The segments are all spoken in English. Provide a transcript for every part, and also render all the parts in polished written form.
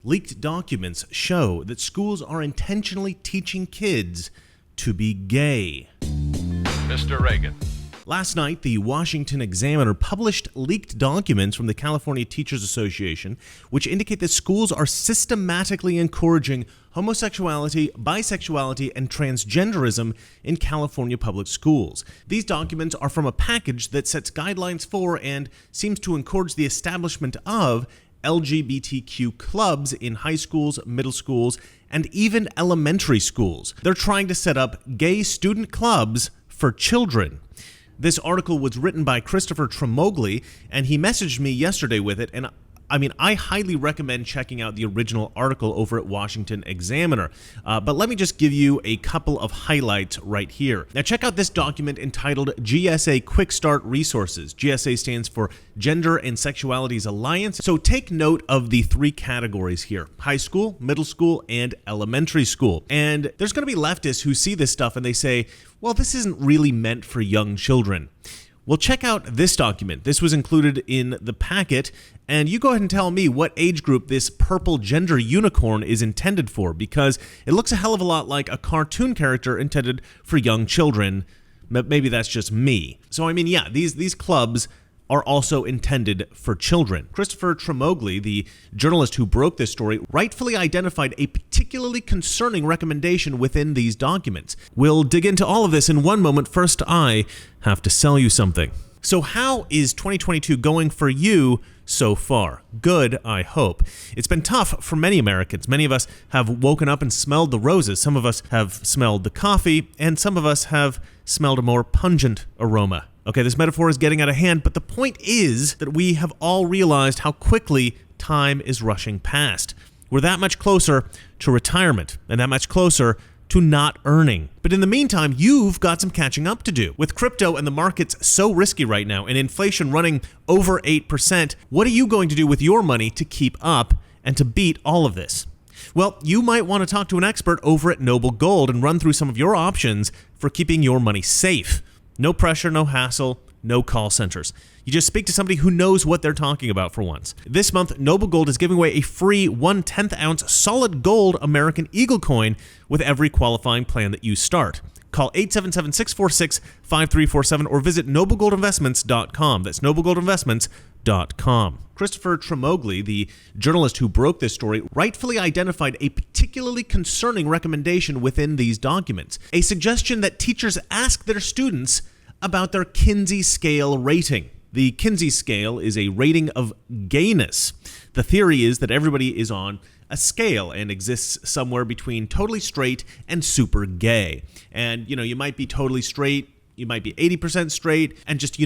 Leaked documents show that schools are intentionally teaching kids to be gay. Mr. Reagan. Last night, the Washington Examiner published leaked documents from the California Teachers Association, which indicate that schools are systematically encouraging homosexuality, bisexuality, and transgenderism in California public schools. These documents are from a package that sets guidelines for and seems to encourage the establishment of LGBTQ clubs in high schools, middle schools, and even elementary schools. They're trying to set up gay student clubs for children. This article was written by Christopher Tremogli, and he messaged me yesterday with it, and I highly recommend checking out the original article over at Washington Examiner. But let me just give you a couple of highlights right here. Now, check out this document entitled GSA Quick Start Resources. GSA stands for Gender and Sexualities Alliance. So take note of the three categories here: high school, middle school, and elementary school. And there's going to be leftists who see this stuff and they say, well, this isn't really meant for young children. Well, check out this document. This was included in the packet, and you go ahead and tell me what age group this purple gender unicorn is intended for, because it looks a hell of a lot like a cartoon character intended for young children. Maybe that's just me. So, these clubs are also intended for children. Christopher Tremogli, the journalist who broke this story, rightfully identified a particularly concerning recommendation within these documents. We'll dig into all of this in one moment. First, I have to sell you something. So how is 2022 going for you so far? Good, I hope. It's been tough for many Americans. Many of us have woken up and smelled the roses. Some of us have smelled the coffee, and some of us have smelled a more pungent aroma. Okay, this metaphor is getting out of hand, but the point is that we have all realized how quickly time is rushing past. We're that much closer to retirement, and that much closer to not earning. But in the meantime, you've got some catching up to do. With crypto and the markets so risky right now, and inflation running over 8%, what are you going to do with your money to keep up and to beat all of this? Well, you might want to talk to an expert over at Noble Gold and run through some of your options for keeping your money safe. No pressure, no hassle, no call centers. You just speak to somebody who knows what they're talking about for once. This month, Noble Gold is giving away a free 1/10 ounce solid gold American Eagle coin with every qualifying plan that you start. Call 877-646-5347 or visit noblegoldinvestments.com. That's noblegoldinvestments.com. Christopher Tremogli, the journalist who broke this story, rightfully identified a particularly concerning recommendation within these documents. A suggestion that teachers ask their students about their Kinsey scale rating. The Kinsey scale is a rating of gayness. The theory is that everybody is on a scale and exists somewhere between totally straight and super gay. And, you might be totally straight, you might be 80% straight and just,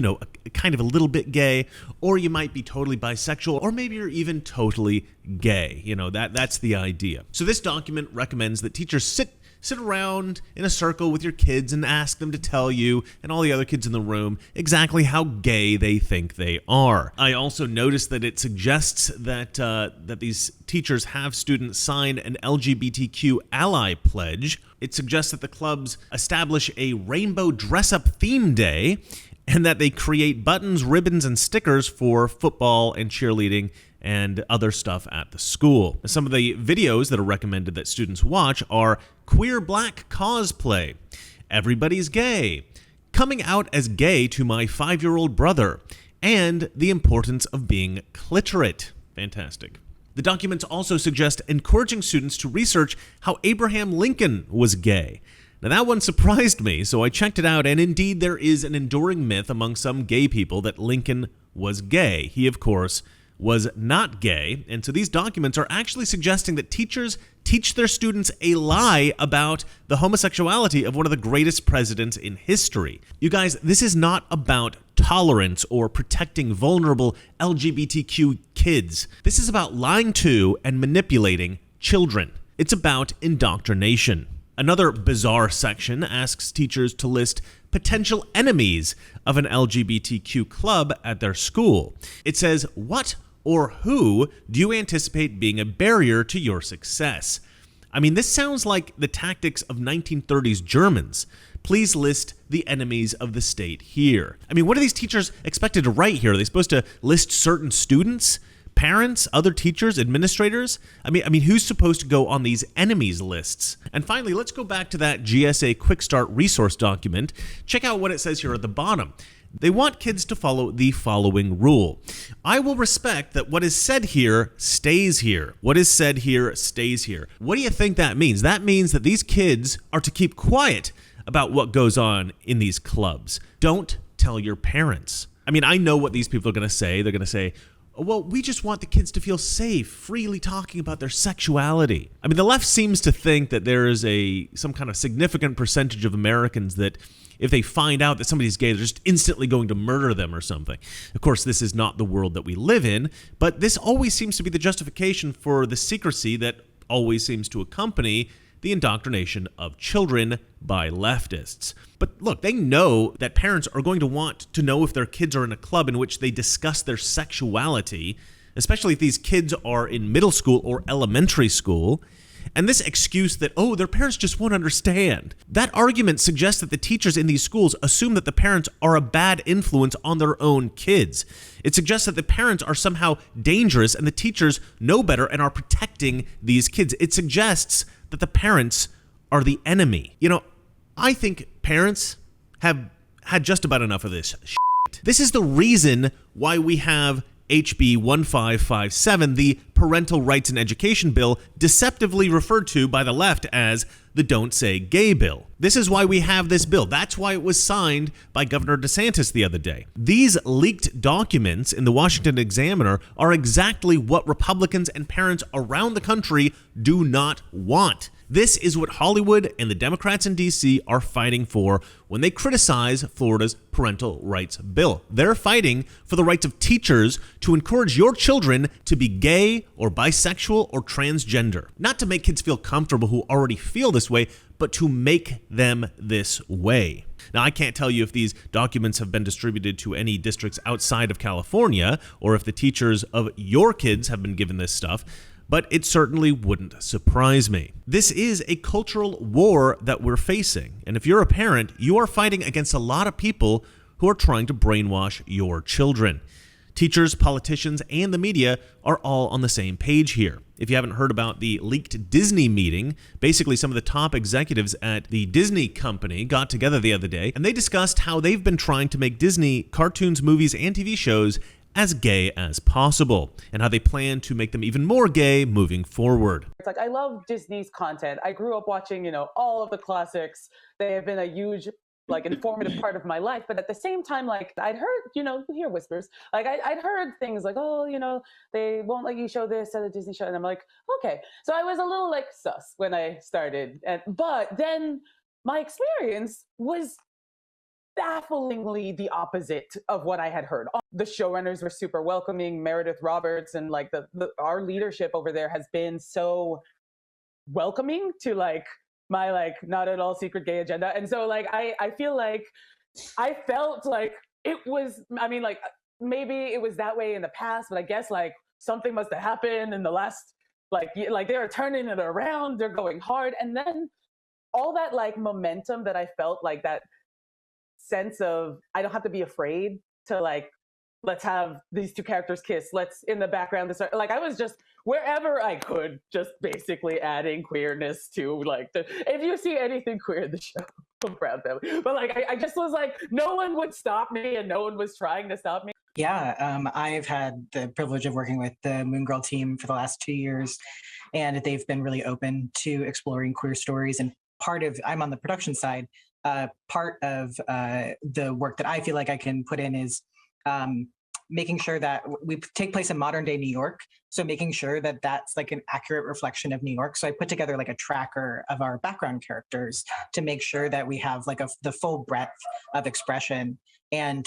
kind of a little bit gay, or you might be totally bisexual, or maybe you're even totally gay. That's the idea. So this document recommends that teachers sit around in a circle with your kids and ask them to tell you and all the other kids in the room exactly how gay they think they are. I also noticed that it suggests that these teachers have students sign an LGBTQ ally pledge. It suggests that the clubs establish a rainbow dress-up theme day and that they create buttons, ribbons, and stickers for football and cheerleading and other stuff at the school. Some of the videos that are recommended that students watch are Queer Black Cosplay, Everybody's Gay, Coming Out as Gay to My 5-Year-Old Brother, and The Importance of Being Cliterate. Fantastic. The documents also suggest encouraging students to research how Abraham Lincoln was gay. Now that one surprised me, so I checked it out, and indeed there is an enduring myth among some gay people that Lincoln was gay. He, of course, was not gay, and so these documents are actually suggesting that teachers teach their students a lie about the homosexuality of one of the greatest presidents in history. You guys, this is not about tolerance or protecting vulnerable LGBTQ kids. This is about lying to and manipulating children. It's about indoctrination. Another bizarre section asks teachers to list potential enemies of an LGBTQ club at their school. It says, what or who do you anticipate being a barrier to your success? This sounds like the tactics of 1930s Germans. Please list the enemies of the state here. What are these teachers expected to write here? Are they supposed to list certain students? Parents, other teachers, administrators? I mean, who's supposed to go on these enemies lists? And finally, let's go back to that GSA Quick Start resource document. Check out what it says here at the bottom. They want kids to follow the following rule. I will respect that what is said here stays here. What is said here stays here. What do you think that means? That means that these kids are to keep quiet about what goes on in these clubs. Don't tell your parents. I mean, I know what these people are going to say. They're going to say, well, we just want the kids to feel safe, freely talking about their sexuality. I mean, the left seems to think that there is some kind of significant percentage of Americans that if they find out that somebody's gay, they're just instantly going to murder them or something. Of course, this is not the world that we live in, but this always seems to be the justification for the secrecy that always seems to accompany the indoctrination of children by leftists. But look, they know that parents are going to want to know if their kids are in a club in which they discuss their sexuality, especially if these kids are in middle school or elementary school. And this excuse that, oh, their parents just won't understand. That argument suggests that the teachers in these schools assume that the parents are a bad influence on their own kids. It suggests that the parents are somehow dangerous and the teachers know better and are protecting these kids. It suggests that the parents are the enemy. You know, I think parents have had just about enough of this shit. This is the reason why we have HB 1557, the Parental Rights in Education Bill, deceptively referred to by the left as the Don't Say Gay Bill. This is why we have this bill. That's why it was signed by Governor DeSantis the other day. These leaked documents in the Washington Examiner are exactly what Republicans and parents around the country do not want. This is what Hollywood and the Democrats in D.C. are fighting for when they criticize Florida's parental rights bill. They're fighting for the rights of teachers to encourage your children to be gay or bisexual or transgender. Not to make kids feel comfortable who already feel this way, but to make them this way. Now, I can't tell you if these documents have been distributed to any districts outside of California or if the teachers of your kids have been given this stuff, but it certainly wouldn't surprise me. This is a cultural war that we're facing, and if you're a parent, you are fighting against a lot of people who are trying to brainwash your children. Teachers, politicians, and the media are all on the same page here. If you haven't heard about the leaked Disney meeting, basically some of the top executives at the Disney company got together the other day, and they discussed how they've been trying to make Disney cartoons, movies, and TV shows as gay as possible, and how they plan to make them even more gay moving forward. It's like, I love Disney's content. I grew up watching, all of the classics. They have been a huge, informative part of my life. But at the same time, I'd heard, you hear whispers. I'd heard things like, oh, they won't let you show this at a Disney show. And I'm like, okay. So I was a little sus when I started. But then my experience was bafflingly the opposite of what I had heard. The showrunners were super welcoming. Meredith Roberts and our leadership over there has been so welcoming to my not at all secret gay agenda. And so I feel like I felt like it was, maybe it was that way in the past, but I guess something must have happened in the last they are turning it around. They're going hard. And then all that momentum that I felt, that sense of I don't have to be afraid to let's have these two characters kiss, let's in the background to start, I was just wherever I could just basically adding queerness to if you see anything queer in the show, I'm proud family, but I just was no one would stop me and no one was trying to stop me. I've had the privilege of working with the Moon Girl team for the last 2 years, and they've been really open to exploring queer stories. And I'm on the production side. Part of the work that I feel like I can put in is making sure that we take place in modern day New York. So making sure that that's an accurate reflection of New York. So I put together a tracker of our background characters to make sure that we have the full breadth of expression. And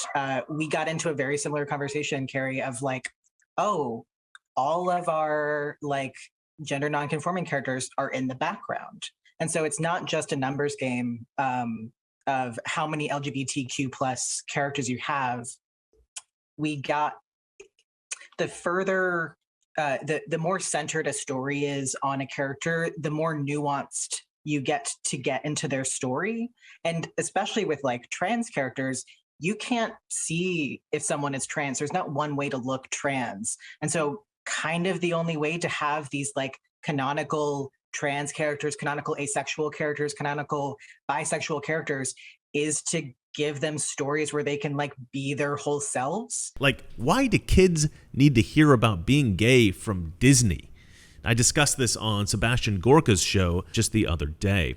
we got into a very similar conversation, Carrie, of oh, all of our gender nonconforming characters are in the background. And so it's not just a numbers game of how many LGBTQ plus characters you have. We got the further, the more centered a story is on a character, the more nuanced you get into their story. And especially with trans characters, you can't see if someone is trans. There's not one way to look trans. And so kind of the only way to have these like canonical trans characters, canonical asexual characters, canonical bisexual characters is to give them stories where they can like be their whole selves. Like, why do kids need to hear about being gay from Disney? I discussed this on Sebastian Gorka's show just the other day.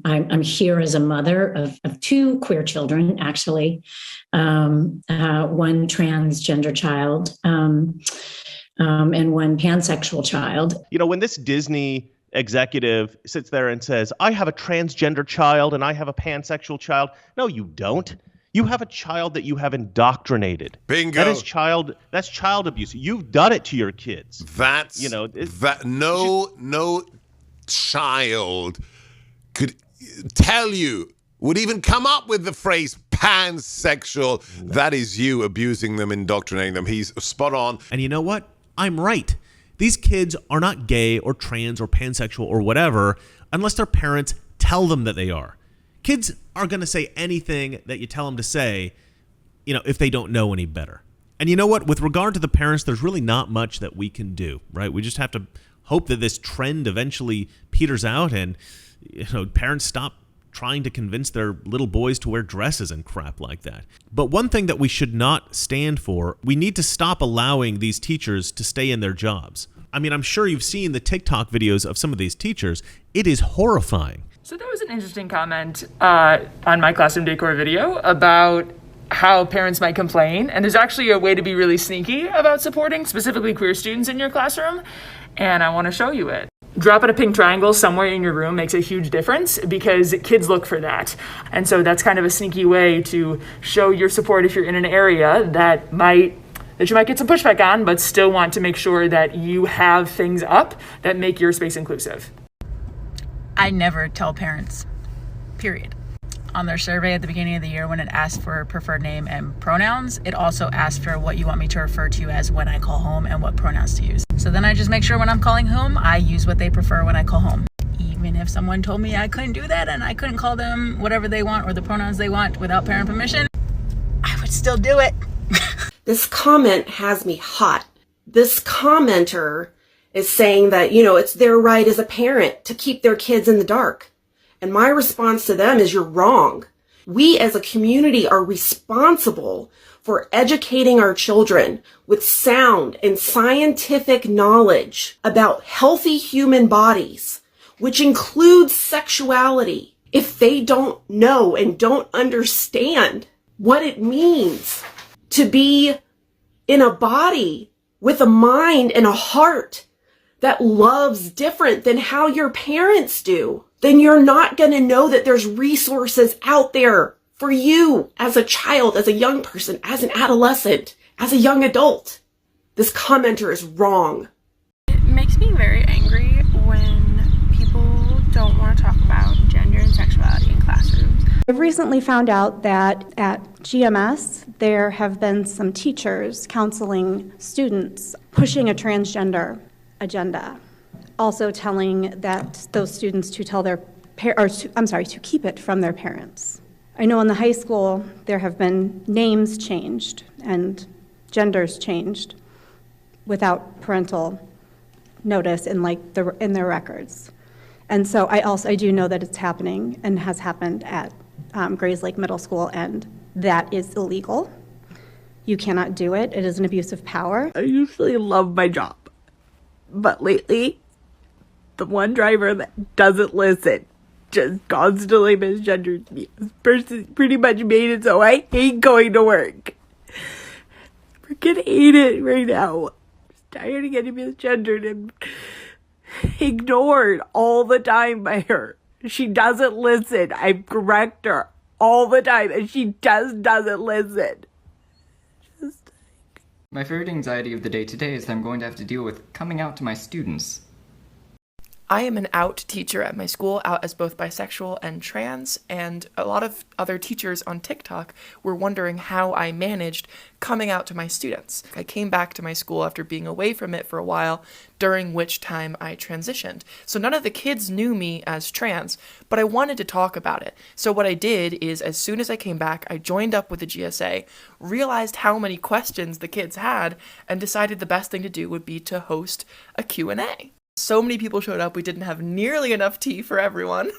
I'm here as a mother of two queer children, actually, one transgender child and one pansexual child. You know, when this Disney executive sits there and says, I have a transgender child and I have a pansexual child. No, you don't. You have a child that you have indoctrinated. Bingo. That's child abuse. You've done it to your kids. That's, you know, that no child could tell you, would even come up with the phrase pansexual. That is you abusing them, indoctrinating them. He's spot on. And you know what? I'm right. These kids are not gay or trans or pansexual or whatever unless their parents tell them that they are. Kids are going to say anything that you tell them to say, you know, if they don't know any better. And you know what? With regard to the parents, there's really not much that we can do, right? We just have to hope that this trend eventually peters out and, you know, parents stop trying to convince their little boys to wear dresses and crap like that. But one thing that we should not stand for, we need to stop allowing these teachers to stay in their jobs. I mean, I'm sure you've seen the TikTok videos of some of these teachers. It is horrifying. So there was an interesting comment on my classroom decor video about how parents might complain. And there's actually a way to be really sneaky about supporting specifically queer students in your classroom. And I want to show you it. Dropping a pink triangle somewhere in your room makes a huge difference because kids look for that. And so that's kind of a sneaky way to show your support if you're in an area that you might get some pushback on, but still want to make sure that you have things up that make your space inclusive. I never tell parents, period. On their survey at the beginning of the year, when it asked for preferred name and pronouns, it also asked for what you want me to refer to as when I call home and what pronouns to use. So then I just make sure when I'm calling home, I use what they prefer when I call home. Even if someone told me I couldn't do that and I couldn't call them whatever they want or the pronouns they want without parent permission, I would still do it. This comment has me hot. This commenter is saying that, you know, it's their right as a parent to keep their kids in the dark. And my response to them is, you're wrong. We as a community are responsible for educating our children with sound and scientific knowledge about healthy human bodies, which includes sexuality. If they don't know and don't understand what it means to be in a body with a mind and a heart that loves different than how your parents do, then you're not going to know that there's resources out there for you as a child, as a young person, as an adolescent, as a young adult. This commenter is wrong. It makes me very angry when people don't want to talk about gender and sexuality in classrooms. I've recently found out that at GMS, there have been some teachers counseling students pushing a transgender agenda, also telling that those students to tell their to keep it from their parents. I know in the high school there have been names changed and genders changed without parental notice in their records. And so I do know that it's happening and has happened at Grayslake Middle School, and that is illegal. You cannot do it. It is an abuse of power. I usually love my job, but lately, the one driver that doesn't listen just constantly misgenders me. This person pretty much made it so I hate going to work. I freaking hate it right now. I'm just tired of getting misgendered and ignored all the time by her. She doesn't listen. I correct her all the time, and she just doesn't listen. My favorite anxiety of the day today is that I'm going to have to deal with coming out to my students. I am an out teacher at my school, out as both bisexual and trans, and a lot of other teachers on TikTok were wondering how I managed coming out to my students. I came back to my school after being away from it for a while, during which time I transitioned. So none of the kids knew me as trans, but I wanted to talk about it. So what I did is, as soon as I came back, I joined up with the GSA, realized how many questions the kids had, and decided the best thing to do would be to host a Q&A. So many people showed up, we didn't have nearly enough tea for everyone.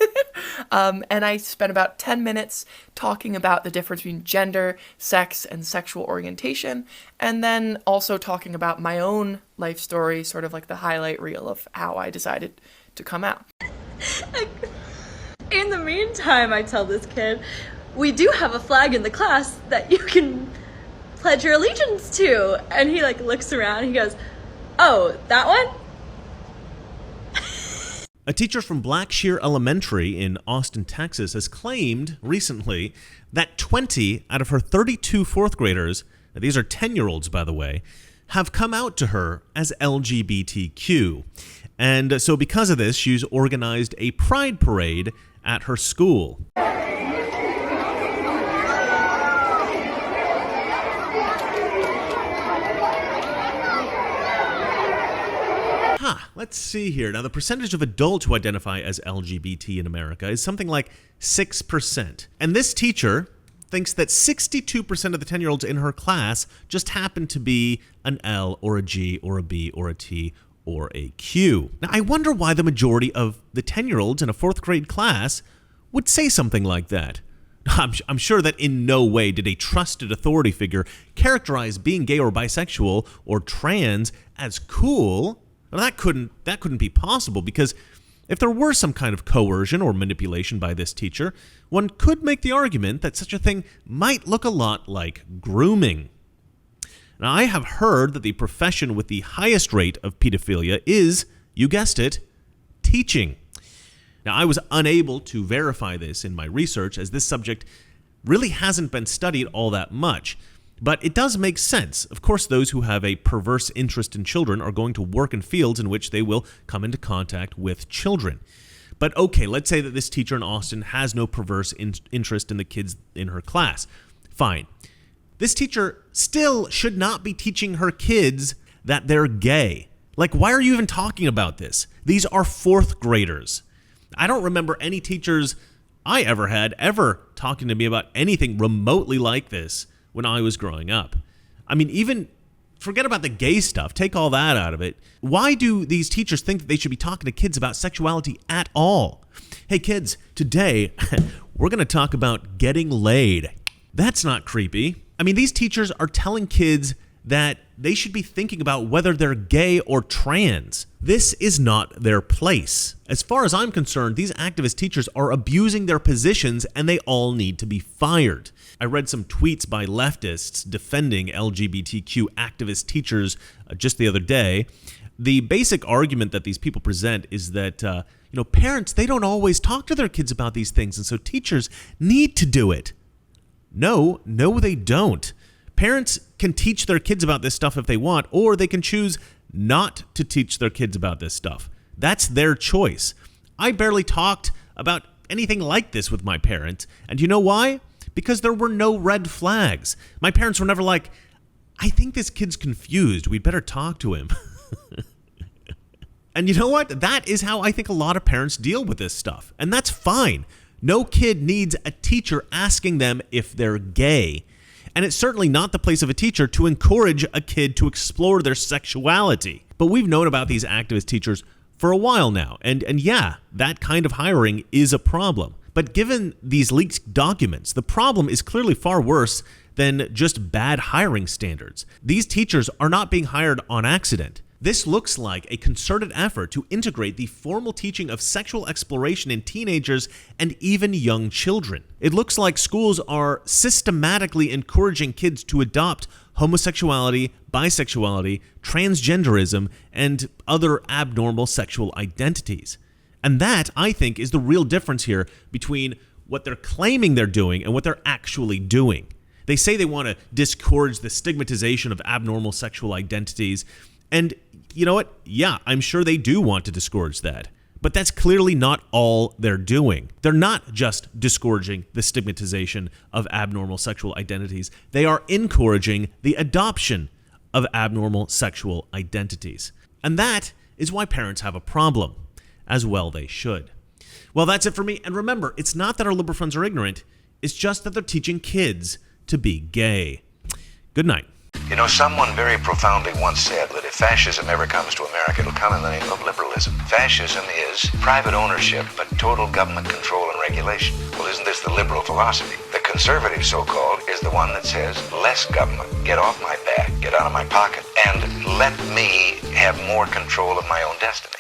And I spent about 10 minutes talking about the difference between gender, sex, and sexual orientation, and then also talking about my own life story, sort of like the highlight reel of how I decided to come out. In the meantime, I tell this kid, we do have a flag in the class that you can pledge your allegiance to. And he looks around and he goes, oh, that one? A teacher from Blackshear Elementary in Austin, Texas, has claimed recently that 20 out of her 32 fourth graders, these are 10-year-olds by the way, have come out to her as LGBTQ. And so because of this, she's organized a pride parade at her school. Let's see here. Now, the percentage of adults who identify as LGBT in America is something like 6%. And this teacher thinks that 62% of the 10-year-olds in her class just happen to be an L or a G or a B or a T or a Q. Now, I wonder why the majority of the 10-year-olds in a fourth grade class would say something like that. I'm sure that in no way did a trusted authority figure characterize being gay or bisexual or trans as cool. Well, that couldn't be possible, because if there were some kind of coercion or manipulation by this teacher, one could make the argument that such a thing might look a lot like grooming. Now, I have heard that the profession with the highest rate of pedophilia is, you guessed it, teaching. Now, I was unable to verify this in my research, as this subject really hasn't been studied all that much. But it does make sense. Of course, those who have a perverse interest in children are going to work in fields in which they will come into contact with children. But okay, let's say that this teacher in Austin has no perverse interest in the kids in her class. Fine. This teacher still should not be teaching her kids that they're gay. Why are you even talking about this? These are fourth graders. I don't remember any teachers I ever had ever talking to me about anything remotely like this when I was growing up. I mean, even forget about the gay stuff, take all that out of it. Why do these teachers think that they should be talking to kids about sexuality at all? Hey kids, today we're going to talk about getting laid. That's not creepy. I mean, these teachers are telling kids that they should be thinking about whether they're gay or trans. This is not their place. As far as I'm concerned, these activist teachers are abusing their positions and they all need to be fired. I read some tweets by leftists defending LGBTQ activist teachers just the other day. The basic argument that these people present is that, parents, they don't always talk to their kids about these things, and so teachers need to do it. No, they don't. Parents can teach their kids about this stuff if they want, or they can choose not to teach their kids about this stuff. That's their choice. I barely talked about anything like this with my parents, and you know why? Because there were no red flags. My parents were never like, I think this kid's confused. We'd better talk to him. And you know what? That is how I think a lot of parents deal with this stuff. And that's fine. No kid needs a teacher asking them if they're gay. And it's certainly not the place of a teacher to encourage a kid to explore their sexuality. But we've known about these activist teachers for a while now. And yeah, that kind of hiring is a problem. But given these leaked documents, the problem is clearly far worse than just bad hiring standards. These teachers are not being hired on accident. This looks like a concerted effort to integrate the formal teaching of sexual exploration in teenagers and even young children. It looks like schools are systematically encouraging kids to adopt homosexuality, bisexuality, transgenderism, and other abnormal sexual identities. And that, I think, is the real difference here between what they're claiming they're doing and what they're actually doing. They say they want to discourage the stigmatization of abnormal sexual identities. And you know what? Yeah, I'm sure they do want to discourage that. But that's clearly not all they're doing. They're not just discouraging the stigmatization of abnormal sexual identities. They are encouraging the adoption of abnormal sexual identities. And that is why parents have a problem. As well they should. Well, that's it for me. And remember, it's not that our liberal friends are ignorant. It's just that they're teaching kids to be gay. Good night. You know, someone very profoundly once said that if fascism ever comes to America, it'll come in the name of liberalism. Fascism is private ownership, but total government control and regulation. Well, isn't this the liberal philosophy? The conservative, so-called, is the one that says, less government, get off my back, get out of my pocket, and let me have more control of my own destiny.